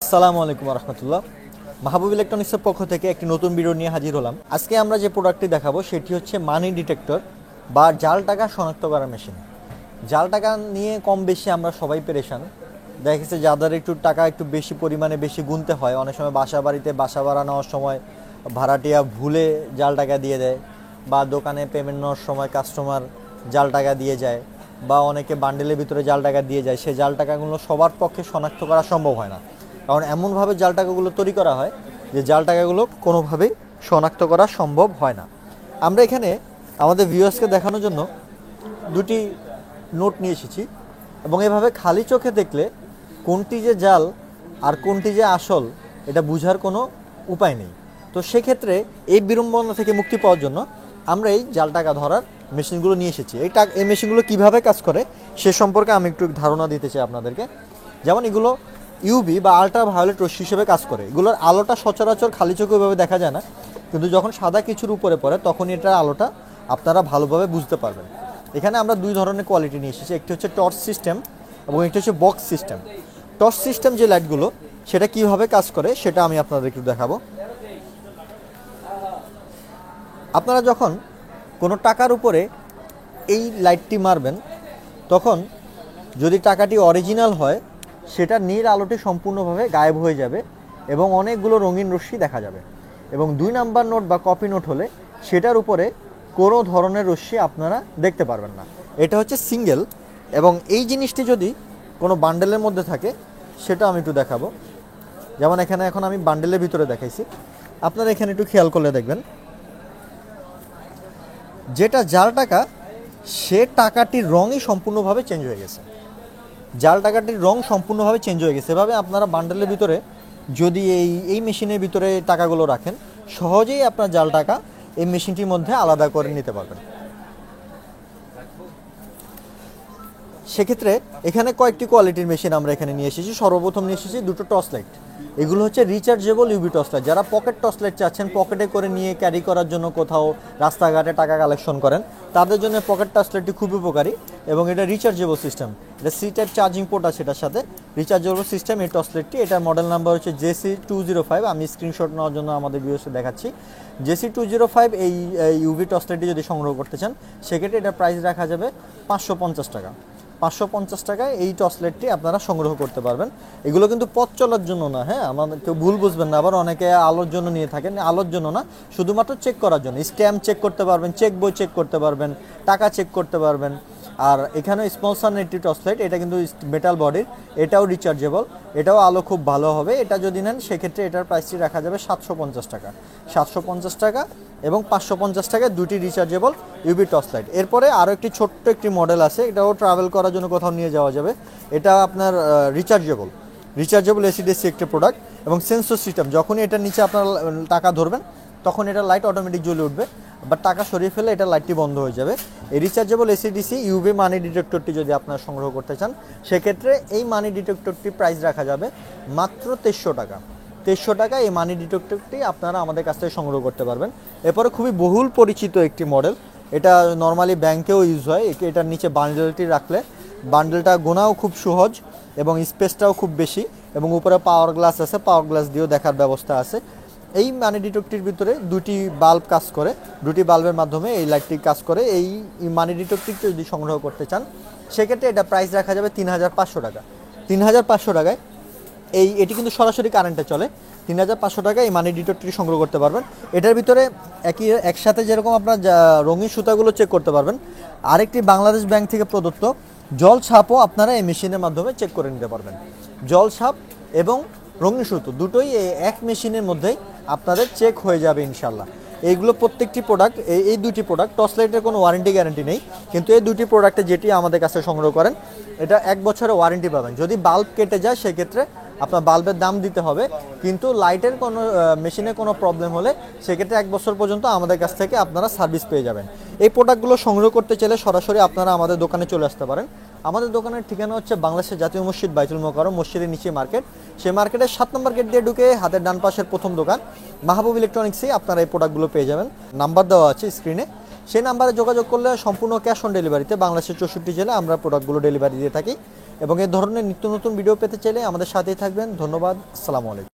আসসালামু আলাইকুম রহমতুল্লাহ। মাহবুব ইলেকট্রনিক্সের পক্ষ থেকে একটি নতুন ভিডিও নিয়ে হাজির হলাম। আজকে আমরা যে প্রোডাক্টটি দেখাবো সেটি হচ্ছে মানি ডিটেক্টর বা জাল টাকা শনাক্ত করার মেশিন। জাল টাকা নিয়ে কম বেশি আমরা সবাই পেরেশান। দেখা গেছে যাদের একটু টাকা একটু বেশি পরিমাণে বেশি গুনতে হয়, অনেক সময় বাসা বাড়িতে বাসা ভাড়া নেওয়ার সময় ভাড়াটিয়া ভুলে জাল টাকা দিয়ে দেয়, বা দোকানে পেমেন্ট নেওয়ার সময় কাস্টমার জাল টাকা দিয়ে যায়, বা অনেকে বান্ডেলের ভিতরে জাল টাকা দিয়ে যায়। সেই জাল টাকাগুলো সবার পক্ষে শনাক্ত করা সম্ভব হয় না, কারণ এমনভাবে জাল টাকাগুলো তৈরি করা হয় যে জাল টাকাগুলো কোনোভাবেই শনাক্ত করা সম্ভব হয় না। আমরা এখানে আমাদের ভিউয়ার্সকে দেখানোর জন্য দুটি নোট নিয়ে এসেছি, এবং এভাবে খালি চোখে দেখলে কোনটি যে জাল আর কোনটি যে আসল এটা বোঝার কোনো উপায় নেই। তো সেক্ষেত্রে এই বিড়ম্বনা থেকে মুক্তি পাওয়ার জন্য আমরা এই জাল টাকা ধরার মেশিনগুলো নিয়ে এসেছি। এই মেশিনগুলো কীভাবে কাজ করে সে সম্পর্কে আমি একটু ধারণা দিতে চাই আপনাদেরকে। যেমন এগুলো ইউভি বা আল্ট্রা ভায়োলেট রশ্মি হিসেবে কাজ করে। এগুলোর আলোটা সচরাচর খালি চোখে ওইভাবে দেখা যায় না, কিন্তু যখন সাদা কিছুর উপরে পড়ে তখন এটার আলোটা আপনারা ভালোভাবে বুঝতে পারবেন। এখানে আমরা দুই ধরনের কোয়ালিটি নিয়ে এসেছি, একটি হচ্ছে টর্চ সিস্টেম এবং একটি হচ্ছে বক্স সিস্টেম। টর্চ সিস্টেম যে লাইটগুলো সেটা কীভাবে কাজ করে সেটা আমি আপনাদের একটু দেখাবো। আপনারা যখন কোনো টাকার উপরে এই লাইটটি মারবেন, তখন যদি টাকাটি অরিজিনাল হয় সেটা নীল আলোটি সম্পূর্ণভাবে গায়েব হয়ে যাবে এবং অনেকগুলো রঙিন রশ্মি দেখা যাবে। এবং 2 নাম্বার নোট বা কপি নোট হলে সেটার উপরে কোনো ধরনের রশ্মি আপনারা দেখতে পারবেন না। এটা হচ্ছে সিঙ্গেল। এবং এই জিনিসটি যদি কোনো বান্ডেলের মধ্যে থাকে সেটা আমি একটু দেখাবো। যেমন এখানে এখন আমি বান্ডেলের ভিতরে দেখাইছি, আপনারা এখানে একটু খেয়াল করলে দেখবেন যেটা জাল টাকা সে টাকাটির রঙই সম্পূর্ণভাবে চেঞ্জ হয়ে গেছে। জাল টাকাটির রং সম্পূর্ণভাবে চেঞ্জ হয়ে গেছে। এভাবে আপনারা বান্ডেলের ভিতরে যদি এই মেশিনের ভিতরে টাকাগুলো রাখেন, সহজেই আপনার জাল টাকা এই মেশিনটির মধ্যে আলাদা করে নিতে পারবেন। সেক্ষেত্রে এখানে কয়েকটি কোয়ালিটির মেশিন আমরা এখানে নিয়ে এসেছি। সর্বপ্রথম নিয়ে এসেছি দুটো টর্চ লাইট। এগুলো হচ্ছে রিচার্জেবল ইউভি টর্চ লাইট। যারা পকেট টর্চ লাইট চাচ্ছেন, পকেটে করে নিয়ে ক্যারি করার জন্য কোথাও রাস্তাঘাটে টাকা কালেকশন করেন, তাদের জন্য পকেট টর্চ লাইটটি খুব উপকারী। এবং এটা রিচার্জেবল সিস্টেম, এটা সি টাইপ চার্জিং পোর্ট আছে এটার সাথে। রিচার্জেবল সিস্টেম এই টর্চ লাইটটি, এটার মডেল নাম্বার হচ্ছে JC205। আমি স্ক্রিনশট নেওয়ার জন্য আমাদের ভিউয়ার্সকে দেখাচ্ছি। JC205 এই ইউভি টর্চ লাইটটি যদি সংগ্রহ করতে চান সেক্ষেত্রে এটার প্রাইস রাখা যাবে 550 টাকা। 550 টাকায় এই টর্চ লাইটটি আপনারা সংগ্রহ করতে পারবেন। এগুলো কিন্তু পথ চলার জন্য না, হ্যাঁ, আমাদের কেউ ভুল বুঝবেন না। আবার অনেকে আলোর জন্য নিয়ে থাকেন, আলোর জন্য না, শুধুমাত্র চেক করার জন্য। স্ট্যাম্প চেক করতে পারবেন, চেক বই চেক করতে পারবেন, টাকা চেক করতে পারবেন। আর এখানে স্পন্সর একটি টর্চ লাইট, এটা কিন্তু মেটাল বডির, এটাও রিচার্জেবল, এটাও আলো খুব ভালো হবে। এটা যদি নেন সেক্ষেত্রে এটার প্রাইসটি রাখা যাবে 750 টাকা। 750 টাকা এবং 550 টাকায় দুটি রিচার্জেবল ইউভি টর্চ লাইট। এরপরে আরও একটি ছোট্ট একটি মডেল আছে, এটাও ট্রাভেল করার জন্য কোথাও নিয়ে যাওয়া যাবে। এটা আপনার রিচার্জেবল এসিডিসি একটি প্রোডাক্ট এবং সেন্সর সিস্টেম। যখনই এটার নিচে আপনার টাকা ধরবেন তখন এটা লাইট অটোমেটিক জ্বলে উঠবে, বা টাকা সরিয়ে ফেলে এটা লাইটটি বন্ধ হয়ে যাবে। এই রিচার্জেবল এসিডিসি ইউভি মানি ডিটেক্টরটি যদি আপনারা সংগ্রহ করতে চান সেক্ষেত্রে এই মানি ডিটেক্টরটি প্রাইস রাখা যাবে মাত্র 2300 টাকা। 2300 টাকা এই মানি ডিটেক্টরটি আপনারা আমাদের কাছ থেকে সংগ্রহ করতে পারবেন। এরপরে খুবই বহুল পরিচিত একটি মডেল, এটা নর্মালি ব্যাংকেও ইউজ হয়। এটার নিচে বান্ডেলটি রাখলে বান্ডেলটা গোনাও খুব সহজ এবং স্পেসটাও খুব বেশি, এবং উপরে পাওয়ার গ্লাস আছে, পাওয়ার গ্লাস দিয়েও দেখার ব্যবস্থা আছে। এই মানি ডিটেক্টরটির ভিতরে দুটি বাল্ব কাজ করে, দুটি বাল্বের মাধ্যমে এই লাইটটি কাজ করে। এই মানি ডিটেক্টরটি যদি সংগ্রহ করতে চান সেক্ষেত্রে এটা প্রাইস রাখা যাবে 3500 টাকা। 3500 টাকায় এটি কিন্তু সরাসরি কারেন্টে চলে। 3500 টাকায় এই মানি ডিটেক্টরটি সংগ্রহ করতে পারবেন। এটার ভিতরে একসাথে যেরকম আপনার রঙিন সুতাগুলো চেক করতে পারবেন, আরেকটি বাংলাদেশ ব্যাংক থেকে প্রদত্ত জল ছাপও আপনারা এই মেশিনের মাধ্যমে চেক করে নিতে পারবেন। জল ছাপ এবং রঙিন সুতো দুটোই এক মেশিনের মধ্যেই আপনাদের চেক হয়ে যাবে ইনশাল্লাহ। এইগুলো প্রত্যেকটি প্রোডাক্ট, এই দুটি প্রোডাক্ট, টর্চ লাইটের কোনো ওয়ারেন্টি গ্যারান্টি নেই, কিন্তু এই দুটি প্রোডাক্টে যেটি আমাদের কাছে সংগ্রহ করেন এটা 1 বছরের ওয়ারেন্টি পাবেন। যদি বাল্ব কেটে যায় সেক্ষেত্রে আপনার বাল্বের দাম দিতে হবে, কিন্তু লাইটের কোনো মেশিনে কোনো প্রবলেম হলে সেক্ষেত্রে 1 বছর পর্যন্ত আমাদের কাছ থেকে আপনারা সার্ভিস পেয়ে যাবেন। এই প্রোডাক্টগুলো সংগ্রহ করতে চাইলে সরাসরি আপনারা আমাদের দোকানে চলে আসতে পারেন। আমাদের দোকানের ঠিকানা হচ্ছে বাংলাদেশের জাতীয় মসজিদ, বাইতুল মোকাররম মসজিদের নিচে মার্কেট। সেই মার্কেটের 7 নম্বর গেট দিয়ে ঢুকে হাতের ডান পাশের প্রথম দোকান মাহবুব ইলেকট্রনিক্সে আপনারা এই প্রোডাক্টগুলো পেয়ে যাবেন। নাম্বার দেওয়া আছে স্ক্রিনে, সেই নাম্বারে যোগাযোগ করলে সম্পূর্ণ ক্যাশ অন ডেলিভারিতে বাংলাদেশের 64 জেলায় আমরা প্রোডাক্টগুলো ডেলিভারি দিয়ে থাকি। এবং এই ধরনের নিত্য নতুন ভিডিও পেতে চাইলে আমাদের সাথেই থাকবেন। ধন্যবাদ। আসসালামু আলাইকুম।